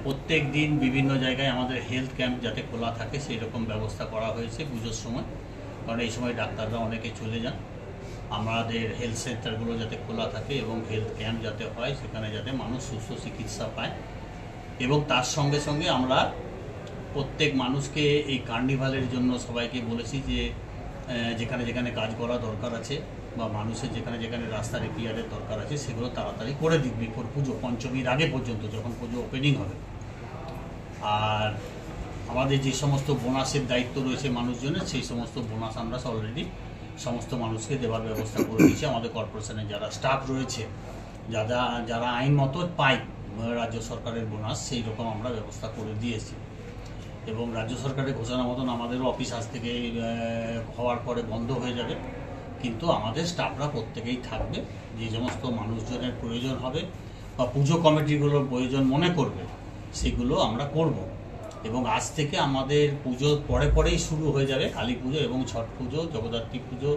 প্রত্যেক দিন বিভিন্ন জায়গায় আমাদের হেলথ ক্যাম্প যাতে খোলা থাকে সেই রকম ব্যবস্থা করা হয়েছে পুজোর সময়, কারণ এই সময় ডাক্তাররা অনেকে চলে যান। আমাদের হেলথ সেন্টারগুলো যাতে খোলা থাকে এবং হেলথ ক্যাম্প যাতে হয়, সেখানে যাতে মানুষ সুস্থ চিকিৎসা পায়। এবং তার সঙ্গে সঙ্গে আমরা প্রত্যেক মানুষকে এই কার্নিভালের জন্য সবাইকে বলেছি যে যেখানে যেখানে কাজ করা দরকার আছে বা মানুষের যেখানে যেখানে রাস্তা রিপেয়ারের দরকার আছে সেগুলো তাড়াতাড়ি করে দিক বিফোর পুজো, পঞ্চমীর আগে পর্যন্ত, যখন পুজো ওপেনিং হবে। আর আমাদের যে সমস্ত বোনাসের দায়িত্ব রয়েছে মানুষজনের, সেই সমস্ত বোনাস আমরা অলরেডি সমস্ত মানুষকে দেওয়ার ব্যবস্থা করে দিয়েছি। আমাদের কর্পোরেশনের যারা স্টাফ রয়েছে, যারা আইন মতো পায় রাজ্য সরকারের বোনাস, সেই রকম আমরা ব্যবস্থা করে দিয়েছি। এবং রাজ্য সরকারের ঘোষণা মতন আমাদেরও অফিস আজ থেকে হওয়ার পরে বন্ধ হয়ে যাবে, কিন্তু আমাদের স্টাফরা প্রত্যেকেই থাকবে। যে সমস্ত মানুষজনের প্রয়োজন হবে বা পুজো কমিটিগুলোর প্রয়োজন মনে করবে, সেগুলো আমরা করব। এবং আজ থেকে আমাদের পুজো পরেই শুরু হয়ে যাবে কালী পুজো এবং ছট পুজো, জগদ্ধাত্রী পুজো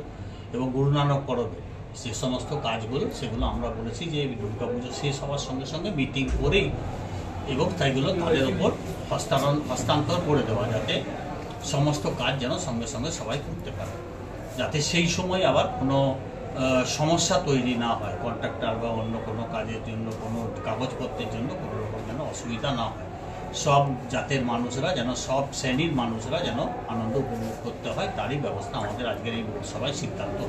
এবং গুরু নানক পরবে। সে সমস্ত কাজগুলো সেগুলো আমরা বলেছি যে দুর্গা পুজো শেষ হওয়ার সঙ্গে সঙ্গে মিটিং করেই এবং তাইগুলো তাদের উপর হস্তান্তর করে দেওয়া, যাতে সমস্ত কাজ যেন সঙ্গে সঙ্গে সবাই করতে পারে, যাতে সেই সময় আবার কোনো সমস্যা তৈরি না হয়, কন্ট্রাক্টর বা অন্য কোনো কাজের জন্য, কোনো কাগজপত্রের জন্য কোনো রকম যেন অসুবিধা না হয়। সব জাতের মানুষরা যেন, সব শ্রেণীর মানুষরা যেন আনন্দ উপভোগ করতে হয়, তারই ব্যবস্থা আমাদের আজকের এই সভায় সিদ্ধান্ত।